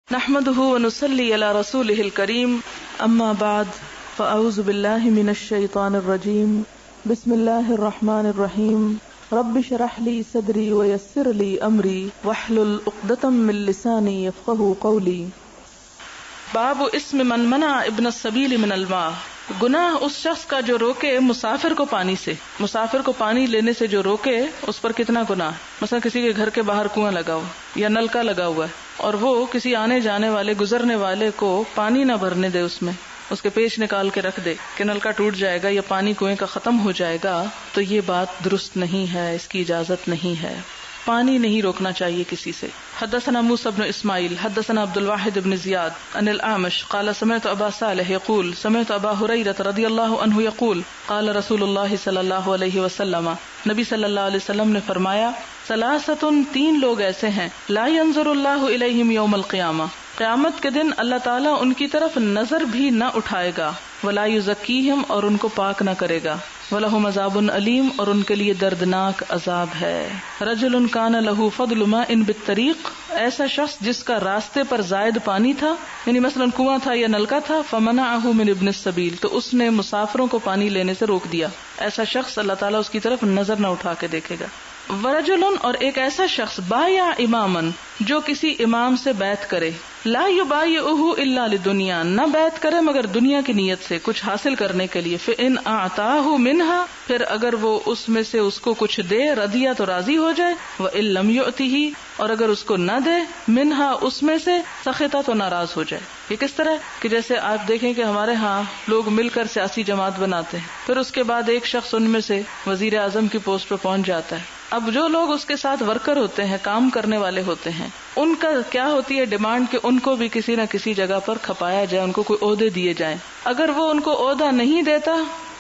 نحمده ونصلي على رسوله الكريم اما بعد فاعوذ بالله من الشيطان الرجيم بسم الله الرحمن الرحيم رب اشرح لي صدري ويسر لي امري واحلل عقدة من لساني يفقهوا قولي. باب اسم من منع ابن السبيل من الماء. گناہ اس شخص کا جو روکے مسافر کو پانی سے، مسافر کو پانی لینے سے جو روکے اس پر کتنا گناہ. مثلا کسی کے گھر کے باہر کنواں لگا ہوا یا نلکا لگا ہوا ہے اور وہ کسی آنے جانے والے گزرنے والے کو پانی نہ بھرنے دے، اس میں اس کے پیچ نکال کے رکھ دے کہ نلکا ٹوٹ جائے گا یا پانی کنویں کا ختم ہو جائے گا، تو یہ بات درست نہیں ہے، اس کی اجازت نہیں ہے. پانی نہیں روکنا چاہیے کسی سے. حدثنا موسى بن اسماعیل حدثنا عبد الواحد بن زیاد عن الاعمش قال سمعت ابا صالح يقول سمعت ابا هريرة رضی اللہ عنہ يقول قال رسول اللہ صلی اللہ علیہ وسلم، نبی صلی اللہ علیہ وسلم نے فرمایا، ثلاثۃ، تین لوگ ایسے ہیں، لا ينظر اللہ الیہم یوم القیامہ، قیامت کے دن اللہ تعالیٰ ان کی طرف نظر بھی نہ اٹھائے گا، ولا یزکیہم، اور ان کو پاک نہ کرے گا، وَلَهُمْ عَذَابٌ علیم، اور ان کے لیے دردناک عذاب ہے. رجل کان لہ فضل ماء بالطریق، ایسا شخص جس کا راستے پر زائد پانی تھا، یعنی مثلا کنواں تھا یا نلکا تھا، فمنعہ من ابن السبیل، تو اس نے مسافروں کو پانی لینے سے روک دیا. ایسا شخص اللہ تعالیٰ اس کی طرف نظر نہ اٹھا کے دیکھے گا. ورجل، اور ایک ایسا شخص، بایا امامن، جو کسی امام سے بیعت کرے، لا یبایعہ الا لدنیا، نہ بیعت کرے مگر دنیا کی نیت سے، کچھ حاصل کرنے کے لیے. فإن اعطاہ منہا، پھر اگر وہ اس میں سے اس کو کچھ دے، رضیہ تو راضی ہو جائے، وإن لم یؤتہ، اور اگر اس کو نہ دے، منہا اس میں سے، سخطہ تو ناراض ہو جائے. یہ کس طرح کہ جیسے آپ دیکھیں کہ ہمارے ہاں لوگ مل کر سیاسی جماعت بناتے ہیں، پھر اس کے بعد ایک شخص ان میں سے وزیر اعظم کی پوسٹ پہ پہنچ جاتا ہے. اب جو لوگ اس کے ساتھ ورکر ہوتے ہیں، کام کرنے والے ہوتے ہیں، ان کا کیا ہوتی ہے ڈیمانڈ کہ ان کو بھی کسی نہ کسی جگہ پر کھپایا جائے، ان کو کوئی عہدے دیے جائیں. اگر وہ ان کو عہدہ نہیں دیتا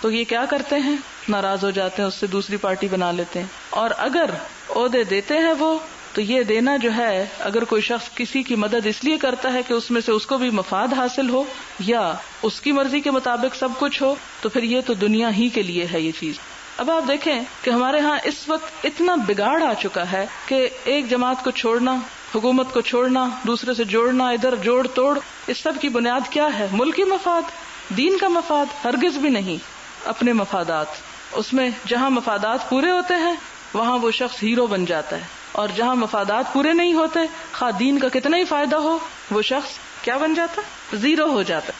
تو یہ کیا کرتے ہیں، ناراض ہو جاتے ہیں، اس سے دوسری پارٹی بنا لیتے ہیں. اور اگر عہدے دیتے ہیں وہ، تو یہ دینا جو ہے، اگر کوئی شخص کسی کی مدد اس لیے کرتا ہے کہ اس میں سے اس کو بھی مفاد حاصل ہو یا اس کی مرضی کے مطابق سب کچھ ہو، تو پھر یہ تو دنیا ہی کے لیے ہے یہ چیز. اب آپ دیکھیں کہ ہمارے ہاں اس وقت اتنا بگاڑ آ چکا ہے کہ ایک جماعت کو چھوڑنا، حکومت کو چھوڑنا، دوسرے سے جوڑنا، ادھر جوڑ توڑ، اس سب کی بنیاد کیا ہے؟ ملکی مفاد، دین کا مفاد ہرگز بھی نہیں، اپنے مفادات. اس میں جہاں مفادات پورے ہوتے ہیں وہاں وہ شخص ہیرو بن جاتا ہے، اور جہاں مفادات پورے نہیں ہوتے، خواہ دین کا کتنا ہی فائدہ ہو، وہ شخص کیا بن جاتا؟ زیرو ہو جاتا.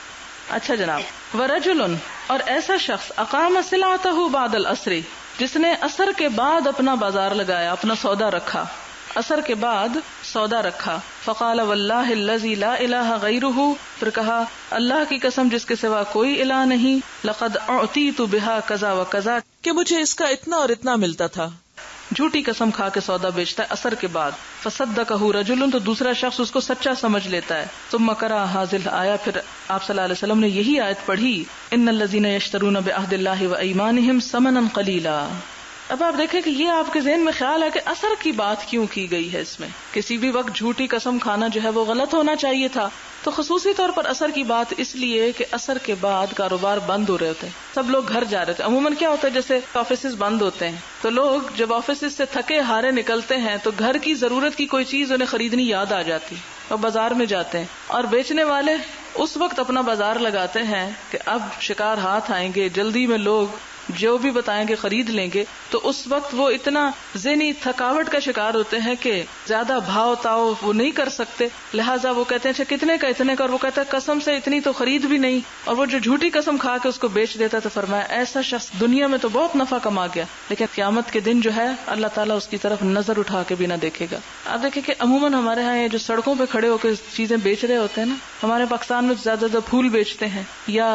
اچھا جناب، ورجل، اور ایسا شخص، اقام صلاتہ بعد العصر، جس نے عصر کے بعد اپنا بازار لگایا، اپنا سودا رکھا، عصر کے بعد سودا رکھا. فقال واللہ الذی لا الہ غیرہ، پھر کہا اللہ کی قسم جس کے سوا کوئی الہ نہیں، لقد اعطیت بہا کذا و کذا، کہ مجھے اس کا اتنا اور اتنا ملتا تھا. جھوٹی قسم کھا کے سودا بیچتا ہے عصر کے بعد. فصدقہ رجل، تو دوسرا شخص اس کو سچا سمجھ لیتا ہے. ثم قرأ هذه الآیہ، پھر آپ صلی اللہ علیہ وسلم نے یہی آیت پڑھی، ان الذین یشترون بعہد اللہ وایمانہم ثمنا قلیلا. اب آپ دیکھیں کہ یہ آپ کے ذہن میں خیال ہے کہ عصر کی بات کیوں کی گئی ہے. اس میں کسی بھی وقت جھوٹی قسم کھانا جو ہے وہ غلط ہونا چاہیے تھا، تو خصوصی طور پر عصر کی بات اس لیے کہ عصر کے بعد کاروبار بند ہو رہے ہوتے ہیں، سب لوگ گھر جا رہے تھے. عموماً کیا ہوتا ہے، جیسے آفیسز بند ہوتے ہیں تو لوگ جب آفیسز سے تھکے ہارے نکلتے ہیں تو گھر کی ضرورت کی کوئی چیز انہیں خریدنی یاد آ جاتی اور بازار میں جاتے ہیں. اور بیچنے والے اس وقت اپنا بازار لگاتے ہیں کہ اب شکار ہاتھ آئیں گے، جلدی میں لوگ جو بھی بتائیں گے خرید لیں گے. تو اس وقت وہ اتنا ذہنی تھکاوٹ کا شکار ہوتے ہیں کہ زیادہ بھاؤ تاؤ وہ نہیں کر سکتے، لہٰذا وہ کہتے ہیں اچھا کتنے کا، اتنے کا، اور وہ کہتا ہے قسم سے اتنی تو خرید بھی نہیں، اور وہ جو جھوٹی قسم کھا کے اس کو بیچ دیتا. تو فرمایا ایسا شخص دنیا میں تو بہت نفع کما گیا، لیکن قیامت کے دن جو ہے اللہ تعالیٰ اس کی طرف نظر اٹھا کے بھی نہ دیکھے گا. آپ دیکھیں کہ عموماً ہمارے ہاں یہ جو سڑکوں پہ کھڑے ہو کے چیزیں بیچ رہے ہوتے ہیں نا، ہمارے پاکستان میں زیادہ زیادہ پھول بیچتے ہیں یا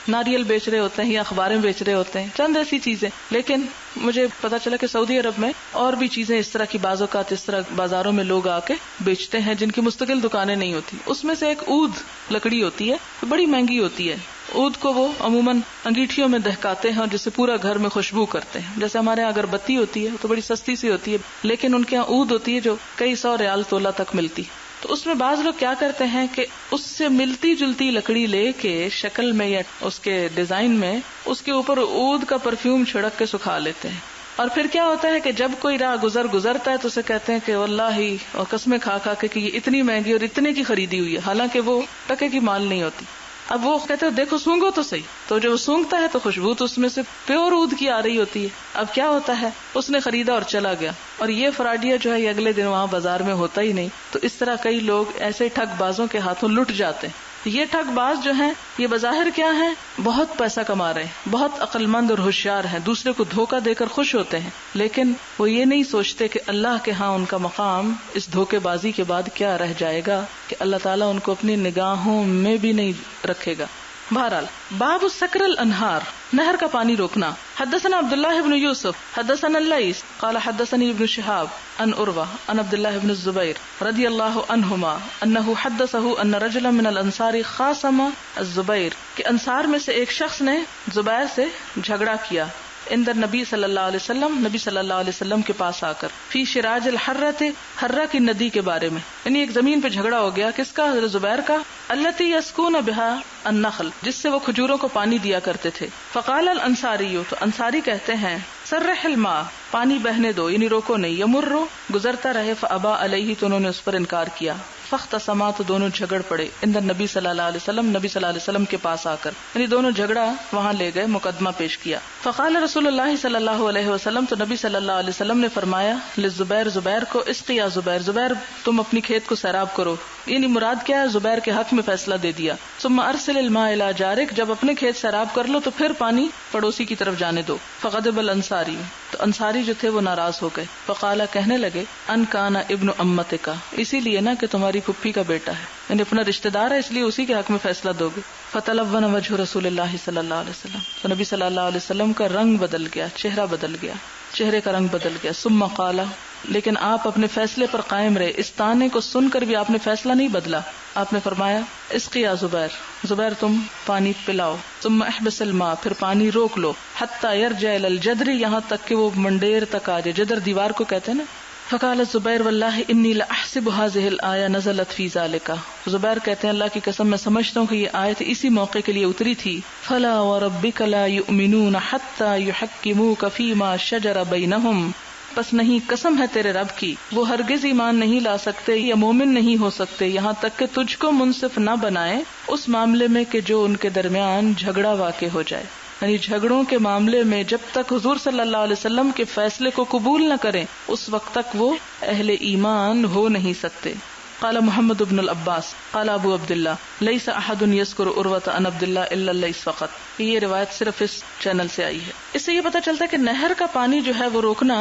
ناریل بیچ رہے ہوتے ہیں یا اخباریں بیچ رہے ہوتے ہیں، چند ایسی چیزیں. لیکن مجھے پتا چلا کہ سعودی عرب میں اور بھی چیزیں اس طرح کی بعض اوقات اس طرح بازاروں میں لوگ آ کے بیچتے ہیں جن کی مستقل دکانیں نہیں ہوتی. اس میں سے ایک عود لکڑی ہوتی ہے، بڑی مہنگی ہوتی ہے. عود کو وہ عموماً انگیٹھیوں میں دہکاتے ہیں اور جس سے پورا گھر میں خوشبو کرتے ہیں. جیسے ہمارے یہاں اگربتی ہوتی ہے تو بڑی سستی سی ہوتی ہے، لیکن ان کے یہاں عود ہوتی ہے جو کئی 100 ریال تولہ تک ملتی. تو اس میں بعض لوگ کیا کرتے ہیں کہ اس سے ملتی جلتی لکڑی لے کے شکل میں یا اس کے ڈیزائن میں اس کے اوپر عود کا پرفیوم چھڑک کے سکھا لیتے ہیں. اور پھر کیا ہوتا ہے کہ جب کوئی راہ گزرتا ہے تو اسے کہتے ہیں کہ واللہ اور قسمیں کھا کھا کے کہ یہ اتنی مہنگی اور اتنے کی خریدی ہوئی ہے، حالانکہ وہ ٹکے کی مال نہیں ہوتی. اب وہ کہتے ہیں دیکھو سونگو تو صحیح، تو جب وہ سونگتا ہے تو خوشبو تو اس میں سے پیور عود کی آ رہی ہوتی ہے. اب کیا ہوتا ہے، اس نے خریدا اور چلا گیا، اور یہ فراڈیا جو ہے یہ اگلے دن وہاں بازار میں ہوتا ہی نہیں. تو اس طرح کئی لوگ ایسے ٹھگ بازوں کے ہاتھوں لٹ جاتے ہیں. یہ ٹھگ باز جو ہیں یہ بظاہر کیا ہیں، بہت پیسہ کما رہے ہیں، بہت عقل مند اور ہوشیار ہیں، دوسرے کو دھوکہ دے کر خوش ہوتے ہیں، لیکن وہ یہ نہیں سوچتے کہ اللہ کے ہاں ان کا مقام اس دھوکے بازی کے بعد کیا رہ جائے گا، کہ اللہ تعالیٰ ان کو اپنی نگاہوں میں بھی نہیں رکھے گا. بہرحال باب سکر الانہار، نہر کا پانی روکنا. حدثنا عبداللہ بن یوسف حدثنا اللیث قال حدثنی ابن شہاب عن عروہ عن عبداللہ بن الزبیر رضی اللہ عنہما انہ حدثہ ان رجلا من الانصار خاصم الزبیر، کہ انصار میں سے ایک شخص نے زبیر سے جھگڑا کیا اندر نبی صلی اللہ علیہ وسلم، نبی صلی اللہ علیہ وسلم کے پاس آ کر، فی شراج الحرۃ، حرہ کی ندی کے بارے میں. یعنی ایک زمین پہ جھگڑا ہو گیا، کس کا؟ حضرت زبیر کا. التی یسکون بہا النخل، جس سے وہ کھجوروں کو پانی دیا کرتے تھے. فقال الانصاری، تو انصاری کہتے ہیں سرح الماء، پانی بہنے دو، یعنی روکو نہیں. یمرو، گزرتا رہے. فابا علیہ، تو انہوں نے اس پر انکار کیا. فاختصما، تو دونوں جھگڑ پڑے اندر نبی صلی اللہ علیہ وسلم، نبی صلی اللہ علیہ وسلم کے پاس آ کر، یعنی دونوں جھگڑا وہاں لے گئے، مقدمہ پیش کیا. فقال رسول اللہ صلی اللہ علیہ وسلم، تو نبی صلی اللہ علیہ وسلم نے فرمایا للزبیر، زبیر کو، اسقی یا زبیر، زبیر تم اپنی کھیت کو سیراب کرو. یعنی مراد کیا ہے، زبیر کے حق میں فیصلہ دے دیا. ثم ارسل الماء الی جارک، جب اپنے کھیت سیراب کر لو تو پھر پانی پڑوسی کی طرف جانے دو. فغضب الانصاری، تو انصاری جو تھے وہ ناراض ہو گئے. فقال، کہنے لگے ان کان ابن امتک، اسی لیے نا کہ تمہاری پھپھی کا بیٹا ہے، یعنی اپنا رشتہ دار ہے، اس لیے اسی کے حق میں فیصلہ دو گے. فتلون وجہ رسول اللہ صلی اللہ علیہ وسلم، تو نبی صلی اللہ علیہ وسلم کا رنگ بدل گیا، چہرہ بدل گیا، چہرے کا رنگ بدل گیا. ثم قال، لیکن آپ اپنے فیصلے پر قائم رہے. اس طعنے کو سن کر بھی آپ نے فیصلہ نہیں بدلا. آپ نے فرمایا اسقی یا زبیر، زبیر تم پانی پلاؤ. ثم احبس الماء، پھر پانی روک لو. حتی یرجع الی الجدر، یہاں تک کہ وہ منڈیر تک آ جائے. جدر دیوار کو کہتے ہیں نا. فقال الزبیر واللہ انی لاحسب هذه الآیہ نزلت فی ذلک، زبیر کہتے ہیں اللہ کی قسم میں سمجھتا ہوں کہ یہ آیت اسی موقع کے لیے اتری تھی. فلا وربک لا یؤمنون حتی یحکموک فیما شجر بینہم، پس نہیں، قسم ہے تیرے رب کی، وہ ہرگز ایمان نہیں لا سکتے یا مومن نہیں ہو سکتے یہاں تک کہ تجھ کو منصف نہ بنائے اس معاملے میں کہ جو ان کے درمیان جھگڑا واقع ہو جائے. یعنی جھگڑوں کے معاملے میں جب تک حضور صلی اللہ علیہ وسلم کے فیصلے کو قبول نہ کریں اس وقت تک وہ اہل ایمان ہو نہیں سکتے. قال محمد بن العباس قال ابو عبداللہ لیس احد یذکر عروۃ عن عبداللہ الا اللیث فقط. یہ روایت صرف اس چینل سے آئی ہے. اس سے یہ پتہ چلتا ہے کہ نہر کا پانی جو ہے وہ روکنا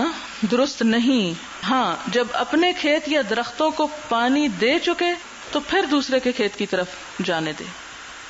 درست نہیں. ہاں، جب اپنے کھیت یا درختوں کو پانی دے چکے تو پھر دوسرے کے کھیت کی طرف جانے دے.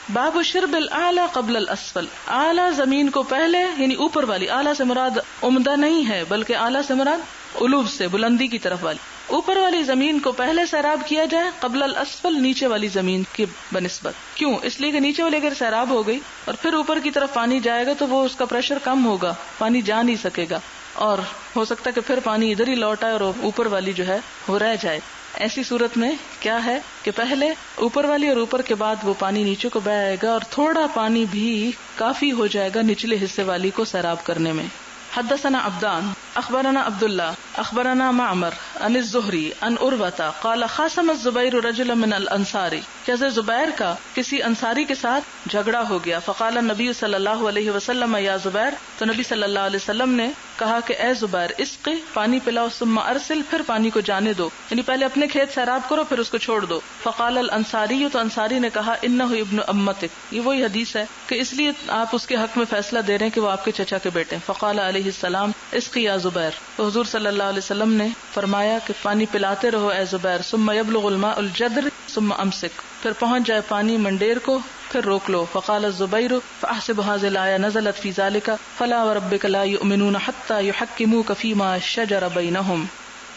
باب شرب الاعلی قبل الاسفل، اعلی زمین کو پہلے، یعنی اوپر والی، اعلی سے مراد عمدہ نہیں ہے بلکہ اعلی سے مراد علو سے، بلندی کی طرف والی، اوپر والی زمین کو پہلے سیراب کیا جائے قبل الاسفل، نیچے والی زمین کے بنسبت. کیوں؟ اس لیے کہ نیچے والی اگر سیراب ہو گئی اور پھر اوپر کی طرف پانی جائے گا تو وہ اس کا پریشر کم ہوگا، پانی جا نہیں سکے گا، اور ہو سکتا ہے کہ پھر پانی ادھر ہی لوٹ آئے اور اوپر والی جو ہے وہ رہ جائے. ایسی صورت میں کیا ہے کہ پہلے اوپر والی اور اوپر کے بعد وہ پانی نیچے کو بہ آئے گا اور تھوڑا پانی بھی کافی ہو جائے گا نچلے حصے والی کو سیراب کرنے میں. حدثنا عبدان اخبرنا عبداللہ اخبرنا معمر عن الزہری عن عروۃ قال خاصم الزبیر رجلا من الانصار، کہ حضرت زبیر کا کسی انصاری کے ساتھ جھگڑا ہو گیا. فقال النبی صلی اللہ علیہ وسلم یا زبیر، تو نبی صلی اللہ علیہ وسلم نے کہا کہ اے زبیر اسقی، پانی پلاؤ. ثم ارسل، پھر پانی کو جانے دو، یعنی پہلے اپنے کھیت سیراب کرو پھر اس کو چھوڑ دو. فقال الانصاری، تو انصاری نے کہا انہ ابن امتک، یہ وہی حدیث ہے کہ اس لیے آپ اس کے حق میں فیصلہ دے رہے ہیں کہ وہ آپ کے چچا کے بیٹے. فقال علیہ السلام اسقی یا زبیر، تو حضور صلی اللہ علیہ وسلم نے فرمایا کہ پانی پلاتے رہو اے زبیر. ثم یبلغ الماء الجدر ثم امسک، پھر پہنچ جائے پانی منڈیر کو پھر روک لو. فقال الزبیر فاحسب هذه الآیہ نزلت فی ذلک فلا وربک لا یؤمنون حتی یحکموک فیما شجر بینہم.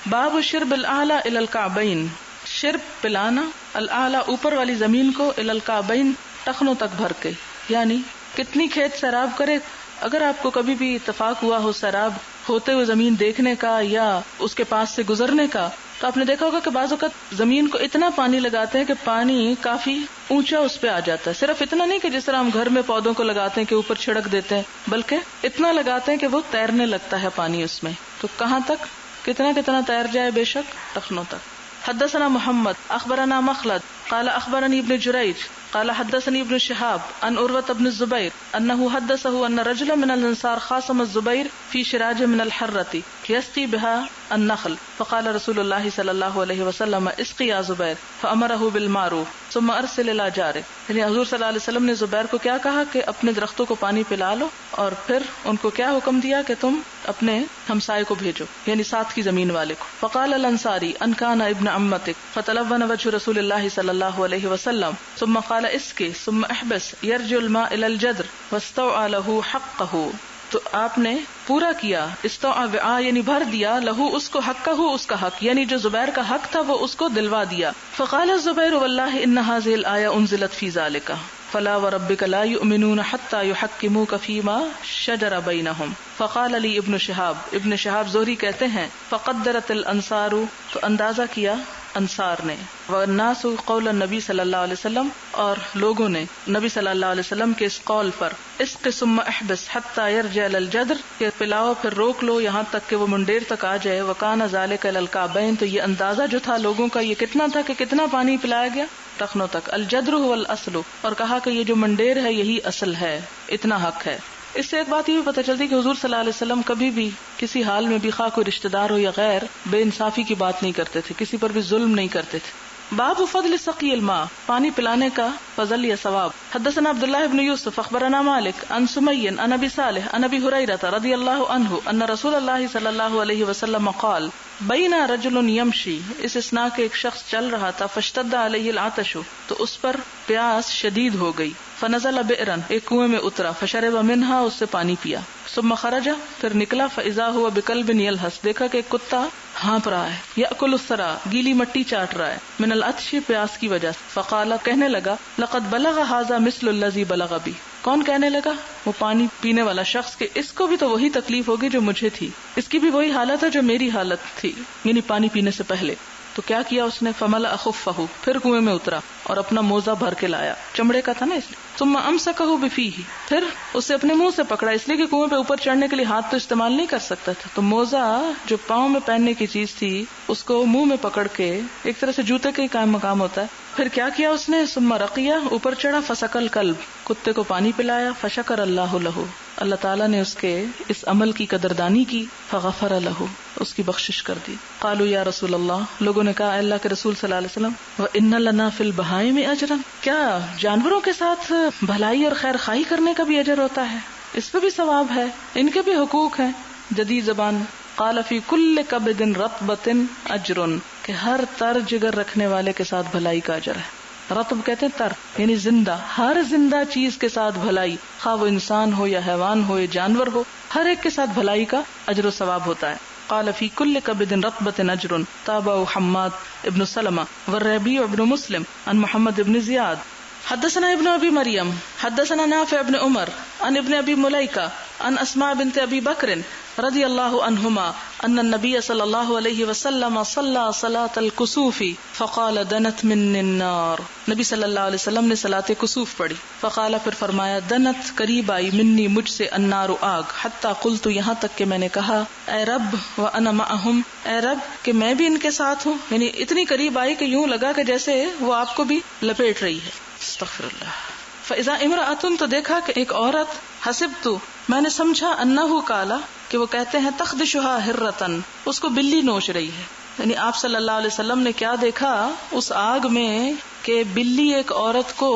باب شرب الاعلی الی الکعبین، شرب پلانا، الاعلی اوپر والی زمین کو، الی الکعبین ٹخنوں تک بھر کے، یعنی کتنی کھیت سیراب کرے. اگر آپ کو کبھی بھی اتفاق ہوا ہو سیراب ہوتے ہوئے زمین دیکھنے کا یا اس کے پاس سے گزرنے کا، تو آپ نے دیکھا ہوگا کہ بعض اوقات زمین کو اتنا پانی لگاتے ہیں کہ پانی کافی اونچا اس پہ آ جاتا ہے. صرف اتنا نہیں کہ جس طرح ہم گھر میں پودوں کو لگاتے ہیں کہ اوپر چھڑک دیتے ہیں، بلکہ اتنا لگاتے ہیں کہ وہ تیرنے لگتا ہے پانی اس میں. تو کہاں تک کتنا تیر جائے، بے شک ٹخنوں تک. حدثنا محمد اخبرنا مخلد قال اخبرني ابن جريج قال حدثني ابن شهاب عن عروة بن الزبير انه حدثه ان رجلا من الانصار خاصم الزبير في شراج من الحرة يسقي بها النخل فقال رسول الله صلى الله عليه وسلم اسقي يا زبير فامره بالمعروف ثم ارسل الى جارك. یعنی حضور صلی اللہ علیہ وسلم نے زبیر کو کیا کہا کہ اپنے درختوں کو پانی پلا لو، اور پھر ان کو کیا حکم دیا کہ تم اپنے ہمسائے کو بھیجو، یعنی ساتھ کی زمین والے کو. فقال الانصاری ان كان ابن عمتك فتلون وجه رسول الله صلی اللہ علیہ وسلم ثم قال اسقي ثم احبس يرجع الماء الى الجدر واستوعى له حقه. تو آپ نے پورا کیا، استوعى یعنی بھر دیا، لہو اس کو حقہ اس کا حق، یعنی جو زبیر کا حق تھا وہ اس کو دلوا دیا. فقال الزبیر واللہ ان هذه الآية انزلت في ذلك فلا وربك لا يؤمنون حتى يحكموك فيما شجر بينهم. فقال لي ابن شہاب زہری کہتے ہیں فقدرت الانصار، تو اندازہ کیا انصار نے، والناس قول النبی صلی اللہ علیہ وسلم، اور لوگوں نے نبی صلی اللہ علیہ وسلم کے اس قول پر، اسق ثم احبس حتى يرجع للجدر، کہ پلاؤ پھر روک لو یہاں تک کہ وہ منڈیر تک آ جائے. وکان ذلك للكعبین، تو یہ اندازہ جو تھا لوگوں کا یہ کتنا تھا کہ کتنا پانی پلایا گیا، ٹخنوں تک. الجدر هو الاصل، اور کہا کہ یہ جو منڈیر ہے یہی اصل ہے، اتنا حق ہے. اس سے ایک بات یہ بھی پتہ چلتی کہ حضور صلی اللہ علیہ وسلم کبھی بھی کسی حال میں بھی، خواہ کوئی رشتہ دار ہو یا غیر، بے انصافی کی بات نہیں کرتے تھے، کسی پر بھی ظلم نہیں کرتے تھے. باب فضل سقی الماء، پانی پلانے کا فضل یا ثواب. حدثنا عبداللہ بن یوسف اخبرنا مالک عن سمی عن ابی صالح عن ابی ہریرہ رضی اللہ عنہ ان رسول اللہ صلی اللہ علیہ وسلم قال بین رجل یمشی، اس اسنا کے ایک شخص چل رہا تھا، فاشتد علیہ العطش، تو اس پر پیاس شدید ہو گئی. فنزل بئرا، ایک کنویں میں اترا، فشرب منہا، اس سے پانی پیا. ثم خرج، پھر نکلا، فاذا هو بکلب یلہس، دیکھا کہ ایک کتا ہانپ رہا ہے، یاکل الثرى، گیلی مٹی چاٹ رہا ہے، من العطش، پیاس کی وجہ سے. فقال، کہنے لگا، لقد بلغ هذا مثل الذي بلغ بي. کون کہنے لگا؟ وہ پانی پینے والا شخص، کہ اس کو بھی تو وہی تکلیف ہوگی جو مجھے تھی، اس کی بھی وہی حالت ہے جو میری حالت تھی، یعنی پانی پینے سے پہلے. تو کیا کیا اس نے؟ فملأ خفہ، پھر کنویں میں اترا اور اپنا موزہ بھر کے لایا، چمڑے کا تھا نا اس لیے. ثم امسکہ بفیہ، پھر اسے اپنے منہ سے پکڑا، اس لیے کہ کنویں پہ اوپر چڑھنے کے لیے ہاتھ تو استعمال نہیں کر سکتا تھا، تو موزہ جو پاؤں میں پہننے کی چیز تھی اس کو منہ میں پکڑ کے، ایک طرح سے جوتے کا ہی کام مقام ہوتا ہے. پھر کیا کیا اس نے؟ ثم رقیہ، اوپر چڑھا، فسقى الکلب، کتے کو پانی پلایا. فشکر اللہ لہ، اللہ تعالیٰ نے اس کے اس عمل کی قدردانی کی. فغفر لہ، اس کی بخشش کر دی. قالوا یا رسول اللہ، لوگوں نے کہا اللہ کے رسول صلی اللہ علیہ وسلم، وَإِنَّ لَنَا فِي الْبَهَائِمِ أَجْرًا، کیا جانوروں کے ساتھ بھلائی اور خیر خواہی کرنے کا بھی اجر ہوتا ہے؟ اس پہ بھی ثواب ہے، ان کے بھی حقوق ہیں. جدید زبان. قال فی کل کبد رطبۃ اجر، کہ ہر تر جگر رکھنے والے کے ساتھ بھلائی کا اجر ہے. رطب کہتے ہیں تر، یعنی زندہ، ہر زندہ چیز کے ساتھ بھلائی، خواہ وہ انسان ہو یا حیوان ہو یا جانور ہو، ہر ایک کے ساتھ بھلائی کا اجر و ثواب ہوتا ہے. قال فی کل کبد رطبۃ اجر. تابعہ حماد ابن سلمہ والربیع ابن مسلم عن محمد ابن زیاد. حدثنا ابن ابی مریم حدثنا نافع ابن عمر عن ابن ابی ملیکہ عن اسماء بنت ابی بکر رضی اللہ عنہما ان النبی صلی اللہ علیہ وسلم صلی صلاۃ الکسوف فقال دنت من النار. نبی صلی اللہ علیہ وسلم نے صلاۃ کسوف پڑھی. فقال، پھر فرمایا، دنت، قریب آئی، منی، مجھ سے، النار، آگ، حتی قلت، یہاں تک کہ میں نے کہا، اے رب، وانا معہم، اے رب کہ میں بھی ان کے ساتھ ہوں. یعنی اتنی قریب آئی کہ یوں لگا کہ جیسے وہ آپ کو بھی لپیٹ رہی ہے. استغفر اللہ. فاذا امرأۃ، تو دیکھا کہ ایک عورت، حسبت، میں نے سمجھا، انہ قالا، کہ وہ کہتے ہیں، تخدشها ہرۃ، اس کو بلی نوچ رہی ہے. یعنی آپ صلی اللہ علیہ وسلم نے کیا دیکھا اس آگ میں کہ بلی ایک عورت کو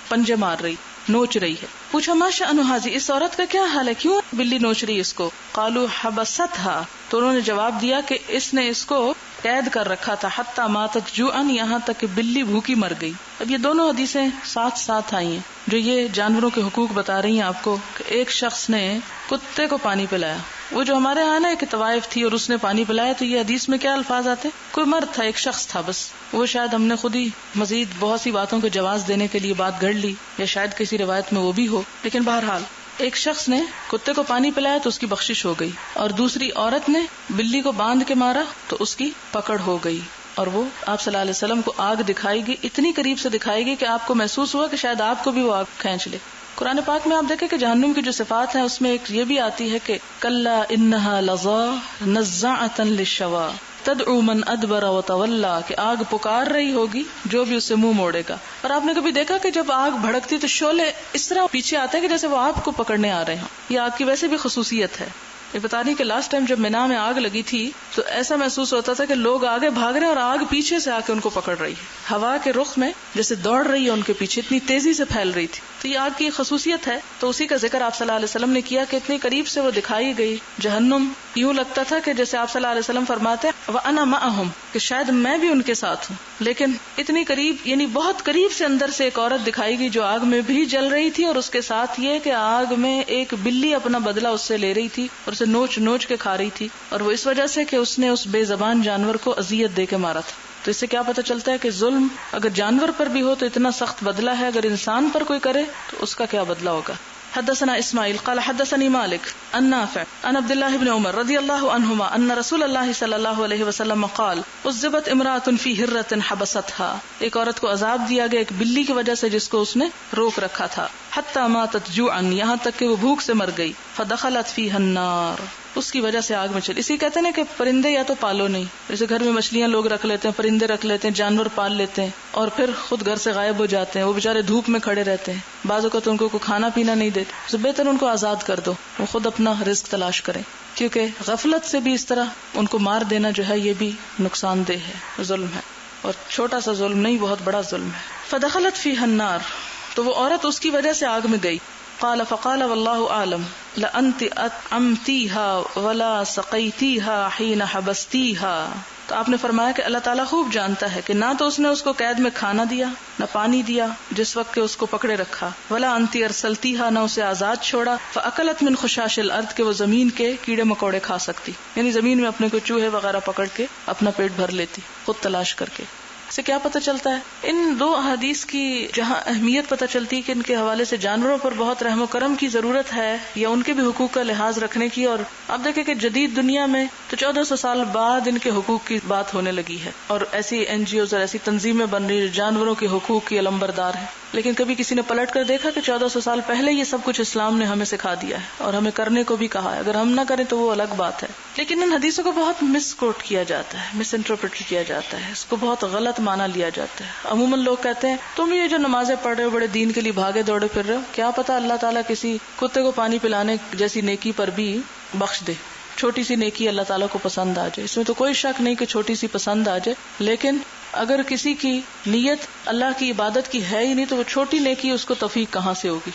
پنجے مار رہی، نوچ رہی ہے. پوچھا، ما شأن هذه، اس عورت کا کیا حال ہے، کیوں بلی نوچ رہی اس کو؟ قالوا حبستها، تو انہوں نے جواب دیا کہ اس نے اس کو قید کر رکھا تھا، حتی ماتت جوعا، یہاں تک کہ بلی بھوکی مر گئی. اب یہ دونوں حدیثیں ساتھ ساتھ آئی ہیں جو یہ جانوروں کے حقوق بتا رہی ہیں آپ کو، کہ ایک شخص نے کتے کو پانی پلایا. وہ جو ہمارے ہاں نا ایک طوائف تھی اور اس نے پانی پلایا، تو یہ حدیث میں کیا الفاظ آتے؟ کوئی مرد تھا، ایک شخص تھا بس. وہ شاید ہم نے خود ہی مزید بہت سی باتوں کو جواز دینے کے لیے بات گھڑ لی، یا شاید کسی روایت میں وہ بھی ہو، لیکن بہرحال ایک شخص نے کتے کو پانی پلایا تو اس کی بخشش ہو گئی، اور دوسری عورت نے بلی کو باندھ کے مارا تو اس کی پکڑ ہو گئی. اور وہ آپ صلی اللہ علیہ وسلم کو آگ دکھائے گی، اتنی قریب سے دکھائے گی کہ آپ کو محسوس ہوا کہ شاید آپ کو بھی وہ آگ کھینچ لے. قرآن پاک میں آپ دیکھیں کہ جہنم کی جو صفات ہیں اس میں ایک یہ بھی آتی ہے کہ کلا انہا لظا نزاعۃ للشوا تدعو من ادبر وتولى، کہ آگ پکار رہی ہوگی جو بھی اس سے منہ موڑے گا. اور آپ نے کبھی دیکھا کہ جب آگ بھڑکتی تو شعلے اس طرح پیچھے آتے ہیں کہ جیسے وہ آپ کو پکڑنے آ رہے ہیں. یہ آگ کی ویسے بھی خصوصیت ہے. یہ بتا رہی کہ لاسٹ ٹائم جب مینا میں آگ لگی تھی تو ایسا محسوس ہوتا تھا کہ لوگ آگے بھاگ رہے ہیں اور آگ پیچھے سے آ کے ان کو پکڑ رہی ہے، ہوا کے رخ میں جیسے دوڑ رہی ہے ان کے پیچھے، اتنی تیزی سے پھیل رہی تھی. تو یہ آگ کی خصوصیت ہے. تو اسی کا ذکر آپ صلی اللہ علیہ وسلم نے کیا کہ اتنی قریب سے وہ دکھائی گئی. جہنم یوں لگتا تھا کہ جیسے آپ صلی اللہ علیہ وسلم فرماتے ہیں وَأَنَا مَعَهُمْ، کہ شاید میں بھی ان کے ساتھ ہوں. لیکن اتنی قریب، یعنی بہت قریب سے اندر سے ایک عورت دکھائی گئی جو آگ میں بھی جل رہی تھی، اور اس کے ساتھ یہ کہ آگ میں ایک بلی اپنا بدلہ اس سے لے رہی تھی اور اسے نوچ نوچ کے کھا رہی تھی. اور وہ اس وجہ سے کہ اس نے اس بے زبان جانور کو اذیت دے کے مارا تھا. تو اس سے کیا پتہ چلتا ہے کہ ظلم اگر جانور پر بھی ہو تو اتنا سخت بدلہ ہے، اگر انسان پر کوئی کرے تو اس کا کیا بدلہ ہوگا. حدثنا اسماعیل قال حدثني مالك عن نافع عن عبد الله بن عمر رضي الله عنهما ان رسول الله صلى الله عليه وسلم قال عذبت امرأة في هرة حبستها، ایک عورت کو عذاب دیا گیا ایک بلی کی وجہ سے جس کو اس نے روک رکھا تھا. حتى ماتت جوعا، یہاں تک کہ وہ بھوک سے مر گئی. فدخلت فيها النار، اس کی وجہ سے آگ میں چلی. اسی کہتے ہیں کہ پرندے یا تو پالو نہیں، جیسے گھر میں مچھلیاں لوگ رکھ لیتے ہیں، پرندے رکھ لیتے ہیں، جانور پال لیتے ہیں اور پھر خود گھر سے غائب ہو جاتے ہیں. وہ بےچارے دھوپ میں کھڑے رہتے ہیں، بعض اوقات ان کو کھانا پینا نہیں دیتے. تو بہتر ان کو آزاد کر دو، وہ خود اپنا رزق تلاش کریں، کیونکہ غفلت سے بھی اس طرح ان کو مار دینا جو ہے یہ بھی نقصان دہ ہے، ظلم ہے. اور چھوٹا سا ظلم نہیں، بہت بڑا ظلم ہے. فدخلت فيها النار، تو وہ عورت اس کی وجہ سے آگ میں گئی. قال فقال والله اعلم لانت اطعمتيها ولا سقيتيها حين حبستيها، تو آپ نے فرمایا کہ اللہ تعالیٰ خوب جانتا ہے کہ نہ تو اس نے اس کو قید میں کھانا دیا نہ پانی دیا جس وقت کہ اس کو پکڑے رکھا، ولا انت ارسلتيها، نہ اسے آزاد چھوڑا، فاکلت من خشاش الارض، کہ وہ زمین کے کیڑے مکوڑے کھا سکتی، یعنی زمین میں اپنے کو چوہے وغیرہ پکڑ کے اپنا پیٹ بھر لیتی خود تلاش کر کے. سے کیا پتہ چلتا ہے؟ ان دو احادیث کی جہاں اہمیت پتہ چلتی ہے کہ ان کے حوالے سے جانوروں پر بہت رحم و کرم کی ضرورت ہے یا ان کے بھی حقوق کا لحاظ رکھنے کی. اور آپ دیکھیں کہ جدید دنیا میں تو 1400 سال بعد ان کے حقوق کی بات ہونے لگی ہے اور ایسی NGOs اور ایسی تنظیمیں بن رہی ہیں جانوروں کے حقوق کی علمبردار ہیں. لیکن کبھی کسی نے پلٹ کر دیکھا کہ 1400 سال پہلے یہ سب کچھ اسلام نے ہمیں سکھا دیا ہے اور ہمیں کرنے کو بھی کہا ہے. اگر ہم نہ کریں تو وہ الگ بات ہے. لیکن ان حدیثوں کو بہت مس کوٹ کیا جاتا ہے، مس انٹرپریٹ کیا جاتا ہے، اس کو بہت غلط مانا لیا جاتا ہے. عموماً لوگ کہتے ہیں تم یہ جو نمازیں پڑھ رہے ہو بڑے دین کے لیے بھاگے دوڑے پھر رہے ہو، کیا پتا اللہ تعالیٰ کسی کتے کو پانی پلانے جیسی نیکی پر بھی بخش دے. چھوٹی سی نیکی اللہ تعالیٰ کو پسند آ جائے، اس میں تو کوئی شک نہیں کہ چھوٹی سی پسند آ جائے. لیکن اگر کسی کی نیت اللہ کی عبادت کی ہے ہی نہیں تو وہ چھوٹی نیکی اس کو توفیق کہاں سے ہوگی؟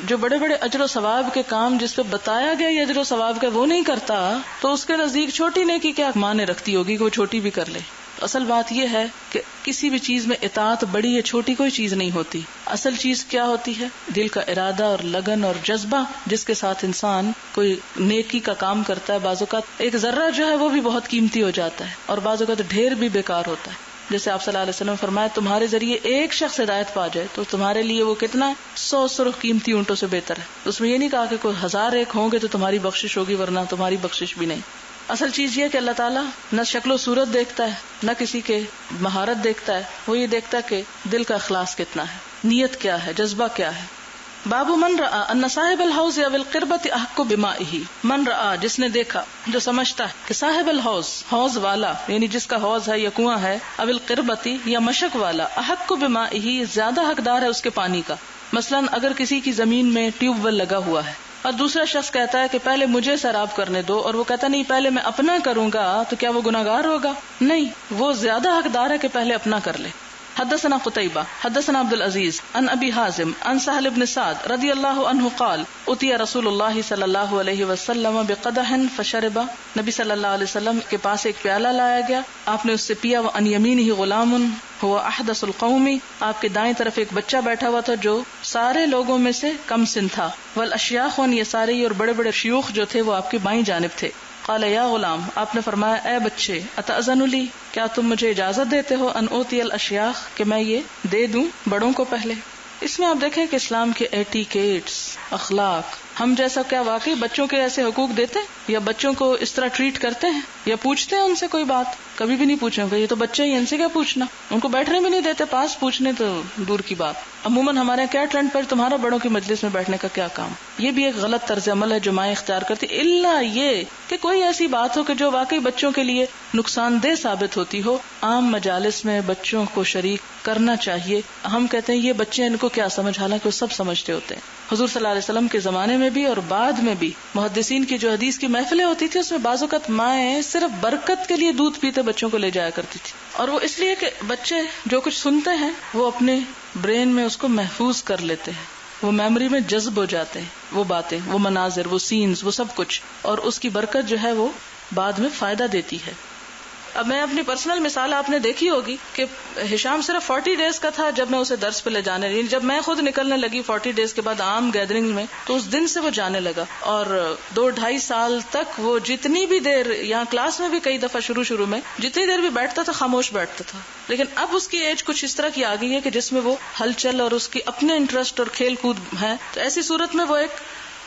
جو بڑے بڑے اجر و ثواب کے کام جس پہ بتایا گیا یہ اجر و ثواب کا وہ نہیں کرتا تو اس کے نزدیک چھوٹی نیکی کیا معنی رکھتی ہوگی کہ وہ چھوٹی بھی کر لے. اصل بات یہ ہے کہ کسی بھی چیز میں اطاعت بڑی یا چھوٹی کوئی چیز نہیں ہوتی. اصل چیز کیا ہوتی ہے؟ دل کا ارادہ اور لگن اور جذبہ جس کے ساتھ انسان کوئی نیکی کا کام کرتا ہے. بعض اوقات ایک ذرہ جو ہے وہ بھی بہت قیمتی ہو جاتا ہے اور بعض اوقات ڈھیر بھی بیکار ہوتا ہے. جیسے آپ صلی اللہ علیہ وسلم فرمایا تمہارے ذریعے ایک شخص ہدایت پا جائے تو تمہارے لیے وہ کتنا 100 سرخ قیمتی اونٹوں سے بہتر ہے. اس میں یہ نہیں کہا کہ کوئی 1000 ایک ہوں گے تو تمہاری بخشش ہوگی ورنہ تمہاری بخشش بھی نہیں. اصل چیز یہ کہ اللہ تعالیٰ نہ شکل و صورت دیکھتا ہے نہ کسی کے مہارت دیکھتا ہے، وہ یہ دیکھتا ہے کہ دل کا اخلاص کتنا ہے، نیت کیا ہے، جذبہ کیا ہے. باب من رأى ان صاحب الحوض او القربة احق بمائه، من رأى جس نے دیکھا، جو سمجھتا ہے کہ صاحب الحوض حوض والا یعنی جس کا حوض ہے یا کنواں ہے، او القربة یا مشک والا، احق بمائه زیادہ حقدار ہے اس کے پانی کا. مثلا اگر کسی کی زمین میں ٹیوب ویل لگا ہوا ہے اور دوسرا شخص کہتا ہے کہ پہلے مجھے سیراب کرنے دو اور وہ کہتا نہیں پہلے میں اپنا کروں گا، تو کیا وہ گناہگار ہوگا؟ نہیں، وہ زیادہ حقدار ہے کہ پہلے اپنا کر لے. حدثنا قتيبة حدثنا عبد العزيز عن ابي حازم عن سهل بن سعد رضي الله عنه قال اتي رسول الله صلى الله عليه وسلم بقدح فشرب، نبی صلی اللہ علیہ وسلم کے پاس ایک پیالہ لایا گیا، آپ نے اس سے پیا. وعن يمينه غلام هو احدث القوم، آپ کے دائیں طرف ایک بچہ بیٹھا ہوا تھا جو سارے لوگوں میں سے کم سن تھا. والاشیاخ عن يساره، اور بڑے بڑے شیوخ جو تھے وہ آپ کی بائیں جانب تھے. قال یا غلام، آپ نے فرمایا اے بچے، اتأذن لی، کیا تم مجھے اجازت دیتے ہو ان اوتی الاشیاخ، کہ میں یہ دے دوں بڑوں کو پہلے. اس میں آپ دیکھیں کہ اسلام کے ایٹیکیٹس، اخلاق ہم جیسا کیا واقعی بچوں کے ایسے حقوق دیتے ہیں یا بچوں کو اس طرح ٹریٹ کرتے ہیں یا پوچھتے ہیں ان سے کوئی بات؟ کبھی بھی نہیں پوچھیں گے، یہ تو بچے ہی، ان سے کیا پوچھنا، ان کو بیٹھنے بھی نہیں دیتے پاس، پوچھنے تو دور کی بات۔ عموماً ہمارے کیا ٹرینڈ پر تمہارا بڑوں کی مجلس میں بیٹھنے کا کیا کام، یہ بھی ایک غلط طرز عمل ہے جو مائیں اختیار کرتی، الا یہ کہ کوئی ایسی بات ہو کہ جو واقعی بچوں کے لیے نقصان دہ ثابت ہوتی ہو، عام مجالس میں بچوں کو شریک کرنا چاہیے۔ ہم کہتے ہیں یہ بچے ان کو کیا سمجھ، حالانکہ وہ سب سمجھتے ہوتے ہیں۔ حضور صلی اللہ علیہ وسلم کے زمانے میں بھی اور بعد میں بھی محدثین کی جو حدیث کی محفلیں ہوتی تھی اس میں بعض اوقات مائیں صرف برکت کے لیے دودھ پیتے بچوں کو لے جایا کرتی تھی، اور وہ اس لیے کہ بچے جو کچھ سنتے ہیں وہ اپنے برین میں اس کو محفوظ کر لیتے ہیں، وہ میموری میں جذب ہو جاتے ہیں، وہ باتیں، وہ مناظر، وہ سینز، وہ سب کچھ، اور اس کی برکت جو ہے وہ بعد میں فائدہ دیتی ہے۔ اب میں اپنی پرسنل مثال آپ نے دیکھی ہوگی کہ ہشام صرف 40 ڈیز کا تھا جب میں اسے درس پہ لے جانے لگی، جب میں خود نکلنے لگی 40 ڈیز کے بعد عام گیدرنگ میں، تو اس دن سے وہ جانے لگا، اور 2-2.5 سال تک وہ جتنی بھی دیر یہاں کلاس میں بھی کئی دفعہ شروع میں جتنی دیر بھی بیٹھتا تھا خاموش بیٹھتا تھا، لیکن اب اس کی ایج کچھ اس طرح کی آ گئی ہے کہ جس میں وہ ہلچل اور اس کی اپنے انٹرسٹ اور کھیل کود ہے، تو ایسی صورت میں وہ ایک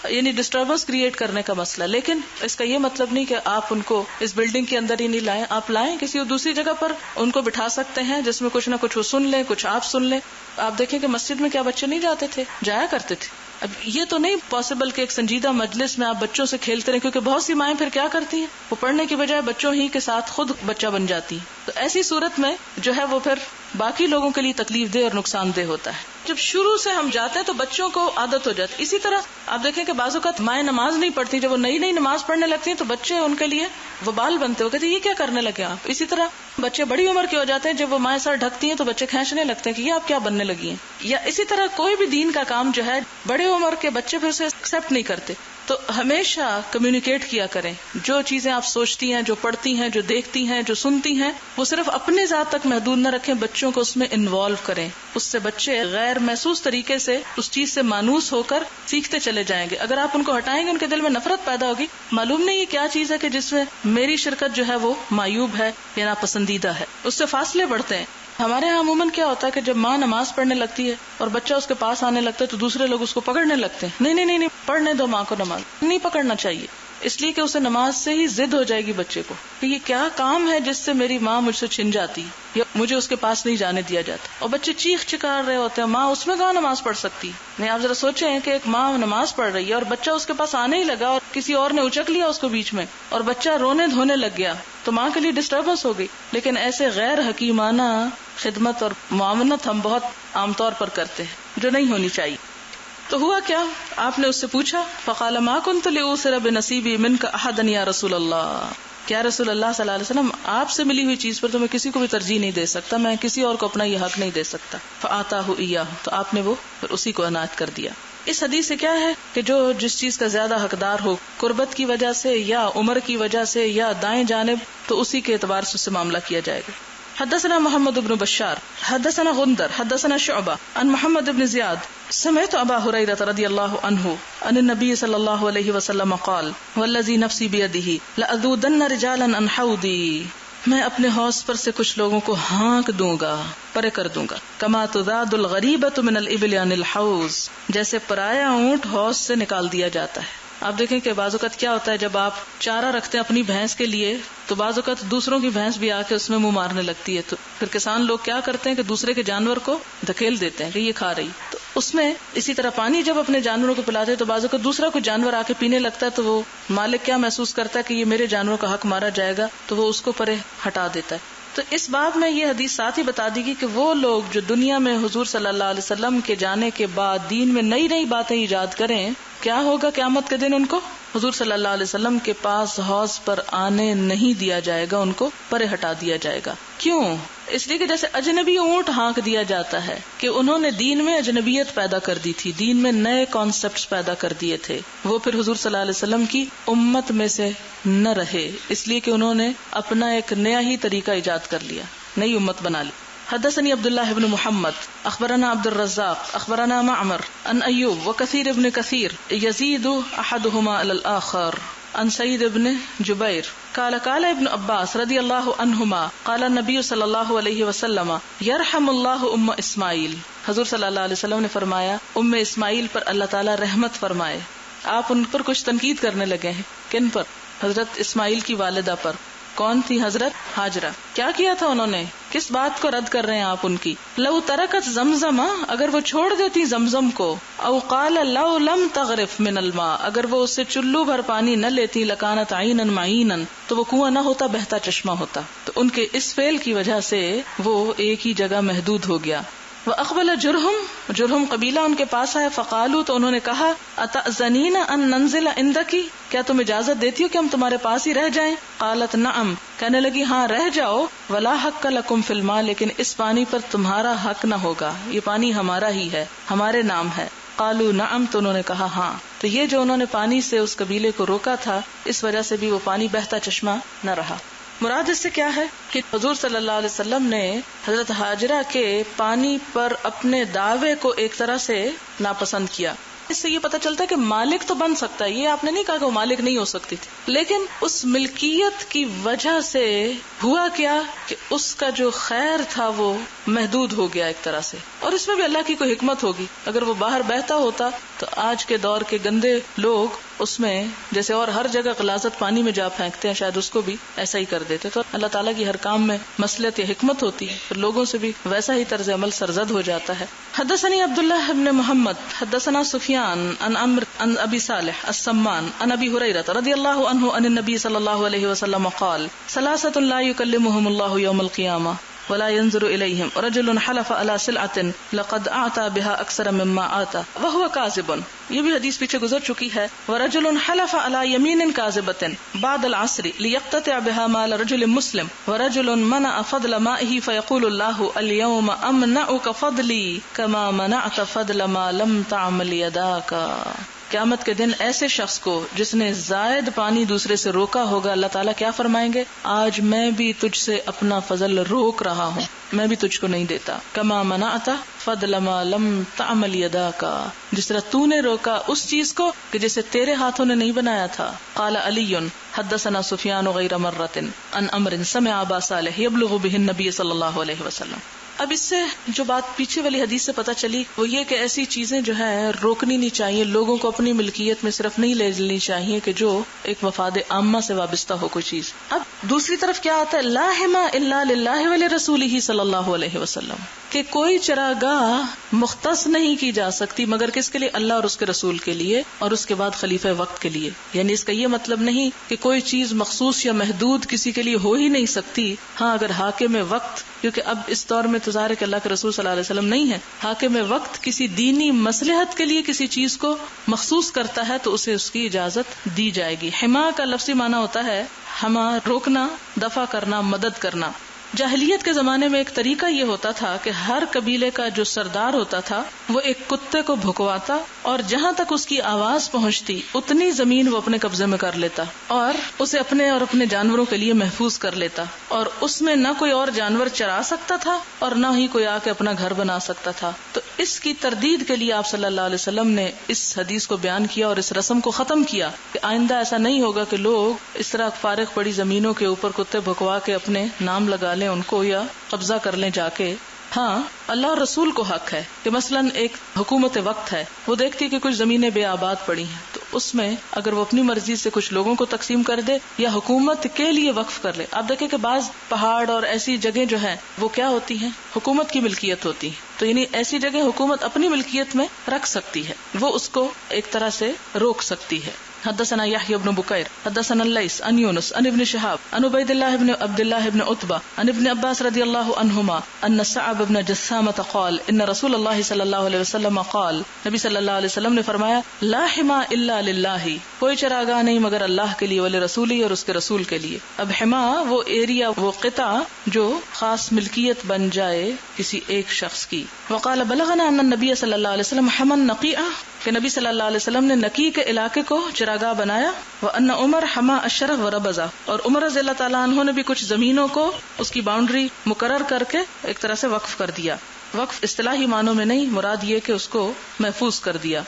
یعنی ڈسٹربنس کریٹ کرنے کا مسئلہ۔ لیکن اس کا یہ مطلب نہیں کہ آپ ان کو اس بلڈنگ کے اندر ہی نہیں لائیں، آپ لائیں کسی اور دوسری جگہ پر ان کو بٹھا سکتے ہیں جس میں کچھ نہ کچھ وہ سن لیں، کچھ آپ سن لیں۔ آپ دیکھیں کہ مسجد میں کیا بچے نہیں جاتے تھے، جایا کرتے تھے۔ اب یہ تو نہیں پاسبل کہ ایک سنجیدہ مجلس میں آپ بچوں سے کھیلتے رہیں، کیونکہ بہت سی مائیں پھر کیا کرتی ہیں، وہ پڑھنے کی بجائے بچوں ہی کے ساتھ خود بچہ بن جاتی ہیں، تو ایسی صورت میں جو ہے وہ پھر باقی لوگوں کے لیے تکلیف دہ اور نقصان دہ ہوتا ہے۔ جب شروع سے ہم جاتے ہیں تو بچوں کو عادت ہو جاتی ہے۔ اسی طرح آپ دیکھیں کہ بعض اوقات مائیں نماز نہیں پڑھتی، جب وہ نئی نماز پڑھنے لگتی ہیں تو بچے ان کے لیے وبال بنتے، وہ کہتے ہیں یہ کیا کرنے لگے آپ۔ اسی طرح بچے بڑی عمر کے ہو جاتے ہیں، جب وہ مائیں سر ڈھکتی ہیں تو بچے کھینچنے لگتے ہیں کہ یہ آپ کیا بننے لگی ہیں۔ یا اسی طرح کوئی بھی دین کا کام جو ہے بڑے عمر کے بچے پھر اسے ایکسپٹ نہیں کرتے، تو ہمیشہ کمیونیکیٹ کیا کریں۔ جو چیزیں آپ سوچتی ہیں، جو پڑھتی ہیں، جو دیکھتی ہیں، جو سنتی ہیں، وہ صرف اپنے ذات تک محدود نہ رکھیں، بچوں کو اس میں انوالو کریں۔ اس سے بچے غیر محسوس طریقے سے اس چیز سے مانوس ہو کر سیکھتے چلے جائیں گے۔ اگر آپ ان کو ہٹائیں گے ان کے دل میں نفرت پیدا ہوگی، معلوم نہیں یہ کیا چیز ہے کہ جس میں میری شرکت جو ہے وہ معیوب ہے یا ناپسندیدہ ہے، اس سے فاصلے بڑھتے ہیں۔ ہمارے یہاں عموماً کیا ہوتا ہے کہ جب ماں نماز پڑھنے لگتی ہے اور بچہ اس کے پاس آنے لگتا ہے تو دوسرے لوگ اس کو پکڑنے لگتے ہیں، نہیں پڑھنے دو ماں کو، نماز نہیں پکڑنا چاہیے، اس لیے کہ اسے نماز سے ہی ضد ہو جائے گی بچے کو کہ یہ کیا کام ہے جس سے میری ماں مجھ سے چھن جاتی یا مجھے اس کے پاس نہیں جانے دیا جاتا، اور بچے چیخ چکار رہے ہوتے ہیں، ماں اس میں کہاں نماز پڑھ سکتی۔ نہیں، آپ ذرا سوچیں کہ ایک ماں نماز پڑھ رہی ہے اور بچہ اس کے پاس آنے ہی لگا اور کسی اور نے اچک لیا اس کو بیچ میں اور بچہ رونے دھونے لگ گیا، تو ماں کے لیے ڈسٹربنس ہو گئی۔ لیکن ایسے غیر حکیمانہ خدمت اور معاونت ہم بہت عام طور پر کرتے ہیں جو نہیں ہونی چاہیے۔ تو ہوا کیا، آپ نے اس سے پوچھا، فقال ما كنت لأوثر بنصیبی منک احدا یا رسول اللہ، کیا رسول اللہ صلی اللہ علیہ وسلم آپ سے ملی ہوئی چیز پر تو میں کسی کو بھی ترجیح نہیں دے سکتا، میں کسی اور کو اپنا یہ حق نہیں دے سکتا۔ فآتاہ ایاہ، تو آپ نے وہ پھر اسی کو عنایت کر دیا۔ اس حدیث سے کیا ہے کہ جو جس چیز کا زیادہ حقدار ہو، قربت کی وجہ سے یا عمر کی وجہ سے یا دائیں جانب، تو اسی کے اعتبار سے اس سے معاملہ کیا جائے گا۔ حدثنا محمد بن بشار حدثنا غندر حدثنا شعبہ عن محمد بن زیاد سمعت ابا ہریرہ رضی اللہ عنہ عن النبی صلی اللہ علیہ وسلم قال والذی نفسی بیدہ لأذودن رجالا عن حوضی، میں اپنے حوض پر سے کچھ لوگوں کو ہانک دوں گا، پرے کر دوں گا، کما تذاد الغریبۃ من الابل عن الحوض، جیسے پرایا اونٹ حوض سے نکال دیا جاتا ہے۔ آپ دیکھیں کہ بعض اوقات کیا ہوتا ہے، جب آپ چارہ رکھتے ہیں اپنی بھینس کے لیے تو بعض اوقات دوسروں کی بھینس بھی آ کے اس میں منہ مارنے لگتی ہے، تو پھر کسان لوگ کیا کرتے ہیں کہ دوسرے کے جانور کو دھکیل دیتے ہیں کہ یہ کھا رہی، تو اس میں اسی طرح پانی جب اپنے جانوروں کو پلاتے ہیں تو بعض اوقات دوسرا کوئی جانور آ کے پینے لگتا ہے تو وہ مالک کیا محسوس کرتا ہے کہ یہ میرے جانوروں کا حق مارا جائے گا، تو وہ اس کو پرے ہٹا دیتا ہے۔ تو اس باب میں یہ حدیث ساتھ ہی بتا دی گی کہ وہ لوگ جو دنیا میں حضور صلی اللہ علیہ وسلم کے جانے کے بعد دین میں نئی باتیں ایجاد کریں، کیا ہوگا قیامت کے دن، ان کو حضور صلی اللہ علیہ وسلم کے پاس حوض پر آنے نہیں دیا جائے گا، ان کو پرے ہٹا دیا جائے گا۔ کیوں؟ اس لیے کہ جیسے اجنبی اونٹ ہانک دیا جاتا ہے کہ انہوں نے دین میں اجنبیت پیدا کر دی تھی، دین میں نئے کانسیپٹس پیدا کر دیے تھے، وہ پھر حضور صلی اللہ علیہ وسلم کی امت میں سے نہ رہے، اس لیے کہ انہوں نے اپنا ایک نیا ہی طریقہ ایجاد کر لیا، نئی امت بنا لی۔ حدثني عبد الله بن محمد اخبرنا عبد الرزاق اخبرنا معمر عن ايوب وكثير ابن كثير يزيد احدهما على الاخر عن سعيد بن جبير قال ابن عباس رضي الله عنهما قال النبي صلى الله عليه وسلم يرحم الله اسماعيل، حضور صلی اللہ علیہ وسلم نے فرمایا ام اسماعیل پر اللہ تعالی رحمت فرمائے۔ آپ ان پر کچھ تنقید کرنے لگے ہیں. کن پر؟ حضرت اسماعیل کی والدہ پر. کون تھی؟ حضرت ہاجرہ. کیا کیا تھا انہوں نے؟ کس بات کو رد کر رہے ہیں آپ ان کی؟ لو ترکت زمزم، اگر وہ چھوڑ دیتی زمزم کو، او قال لو لم تغرف من الماء، اگر وہ اس سے چلو بھر پانی نہ لیتی، لکانت عینا معینا، تو وہ کنواں نہ ہوتا، بہتا چشمہ ہوتا. تو ان کے اس فعل کی وجہ سے وہ ایک ہی جگہ محدود ہو گیا. وَأَقْبَلَ جرہم قبیلہ ان کے پاس آئے. فقالوا، تو انہوں نے کہا، أَتَأْذَنِينَ أَن نَنزِلَ عِندَكِ، کیا تم اجازت دیتی ہو کہ ہم تمہارے پاس ہی رہ جائیں؟ قالت نعم، کہنے لگی ہاں رہ جاؤ. ولا حق لکم فی الماء، لیکن اس پانی پر تمہارا حق نہ ہوگا، یہ پانی ہمارا ہی ہے، ہمارے نام ہے. قالوا نعم، تو انہوں نے کہا ہاں. تو یہ جو انہوں نے پانی سے اس قبیلے کو روکا تھا، اس وجہ سے بھی وہ پانی بہتا چشمہ نہ رہا. مراد اس سے کیا ہے کہ حضور صلی اللہ علیہ وسلم نے حضرت ہاجرہ کے پانی پر اپنے دعوے کو ایک طرح سے ناپسند کیا. اس سے یہ پتہ چلتا ہے کہ مالک تو بن سکتا ہے، یہ آپ نے نہیں کہا کہ وہ مالک نہیں ہو سکتی تھی، لیکن اس ملکیت کی وجہ سے ہوا کیا کہ اس کا جو خیر تھا وہ محدود ہو گیا ایک طرح سے. اور اس میں بھی اللہ کی کوئی حکمت ہوگی. اگر وہ باہر بہتا ہوتا تو آج کے دور کے گندے لوگ اس میں جیسے اور ہر جگہ غلاظت پانی میں جا پھینکتے ہیں، شاید اس کو بھی ایسا ہی کر دیتے. تو اللہ تعالیٰ کی ہر کام میں مصلحت یا حکمت ہوتی ہے، پھر لوگوں سے بھی ویسا ہی طرز عمل سرزد ہو جاتا ہے. حدثني عبداللہ ابن محمد حدثنا سفیان عن عمرو عن ابی صالح السمان عن ابی ہریرہ رضی اللہ عنہ عن النبی صلی اللہ علیہ وسلم قال ثلاثۃ لا يكلمهم اللہ یوم القیامہ ولا ينظر إليهم رجل حلف على سلعة لقد أعطى بها أكثر مما أعطى وهو كاذب. یہ بھی حدیث پیچھے گزر چکی ہے. ورجل حلف على يمين كاذبة بعد العصر ليقتطع بها مال رجل مسلم ورجل منع فضل مائه فيقول الله اليوم أمنعك فضلي كما منعت فضل ما لم تعمل يداك. قیامت کے دن ایسے شخص کو جس نے زائد پانی دوسرے سے روکا ہوگا، اللہ تعالیٰ کیا فرمائیں گے؟ آج میں بھی تجھ سے اپنا فضل روک رہا ہوں، میں بھی تجھ کو نہیں دیتا. کما منعت فضل ما لم تعمل یداک، جس طرح تو نے روکا اس چیز کو کہ جسے تیرے ہاتھوں نے نہیں بنایا تھا. قال علی حدثنا سفیان غیر مرۃ عن عمرو سمع ابا صالح یبلغ به النبی صلی اللہ علیہ وسلم. اب اس سے جو بات پیچھے والی حدیث سے پتہ چلی وہ یہ کہ ایسی چیزیں جو ہیں روکنی نہیں چاہیے، لوگوں کو اپنی ملکیت میں صرف نہیں لے لینی چاہیے کہ جو ایک مفاد عامہ سے وابستہ ہو کوئی چیز. اب دوسری طرف کیا آتا ہے؟ لا حما الا للہ ولرسولہ صلی اللہ علیہ وسلم، کہ کوئی چراگاہ مختص نہیں کی جا سکتی مگر کس کے لیے؟ اللہ اور اس کے رسول کے لیے، اور اس کے بعد خلیفہ وقت کے لیے. یعنی اس کا یہ مطلب نہیں کہ کوئی چیز مخصوص یا محدود کسی کے لیے ہو ہی نہیں سکتی. ہاں اگر حاکم وقت، کیونکہ اب اس دور میں تو ظاہر ہے کہ اللہ کے رسول صلی اللہ علیہ وسلم نہیں ہے، حاکم وقت کسی دینی مصلحت کے لیے کسی چیز کو مخصوص کرتا ہے تو اسے اس کی اجازت دی جائے گی. حما کا لفظی معنی ہوتا ہے حما، روکنا، دفع کرنا، مدد کرنا. جاہلیت کے زمانے میں ایک طریقہ یہ ہوتا تھا کہ ہر قبیلے کا جو سردار ہوتا تھا وہ ایک کتے کو بھکواتا اور جہاں تک اس کی آواز پہنچتی اتنی زمین وہ اپنے قبضے میں کر لیتا اور اسے اپنے اور اپنے جانوروں کے لیے محفوظ کر لیتا، اور اس میں نہ کوئی اور جانور چرا سکتا تھا اور نہ ہی کوئی آ کے اپنا گھر بنا سکتا تھا. تو اس کی تردید کے لیے آپ صلی اللہ علیہ وسلم نے اس حدیث کو بیان کیا اور اس رسم کو ختم کیا کہ آئندہ ایسا نہیں ہوگا کہ لوگ اس طرح فارغ پڑی زمینوں کے اوپر کتے بھکوا کے اپنے نام لگا لیں ان کو یا قبضہ کر لیں جا کے. ہاں اللہ اور رسول کو حق ہے کہ مثلاً ایک حکومت وقت ہے، وہ دیکھتی ہے کہ کچھ زمینیں بے آباد پڑی ہیں تو اس میں اگر وہ اپنی مرضی سے کچھ لوگوں کو تقسیم کر دے یا حکومت کے لیے وقف کر لے. آپ دیکھیں کہ بعض پہاڑ اور ایسی جگہیں جو ہیں وہ کیا ہوتی ہیں؟ حکومت کی ملکیت ہوتی ہیں. تو یعنی ایسی جگہ حکومت اپنی ملکیت میں رکھ سکتی ہے، وہ اس کو ایک طرح سے روک سکتی ہے. حدثنا يحيى بن بكير حدثنا الليث عن يونس عن ابن شهاب عن عبيد الله بن عبد الله بن عتبة عن ابن عباس رضي الله عنهما أن صعب بن جثامة قال إن رسول الله صلى الله عليه وسلم قال، نبی صلی اللہ علیہ وسلم نے فرمایا، لا حما الا للہ، کوئی چراگاہ نہیں مگر اللہ کے لیے، ولرسولہ اور اس کے رسول کے لیے. اب حما وہ ایریا، وہ قطع جو خاص ملکیت بن جائے کسی ایک شخص کی. وقال بلغنا ان النبي صلی اللہ علیہ وسلم حما النقیع، کہ نبی صلی اللہ علیہ وسلم نے نقی کے علاقے کو چراگاہ بنایا. وان عمر حما الشرف وربضہ، اور عمر رضی اللہ تعالیٰ عنہ نے بھی کچھ زمینوں کو اس کی باؤنڈری مقرر کر کے ایک طرح سے وقف کر دیا. وقف اصطلاحی معنوں میں نہیں، مراد یہ کہ اس کو محفوظ کر دیا.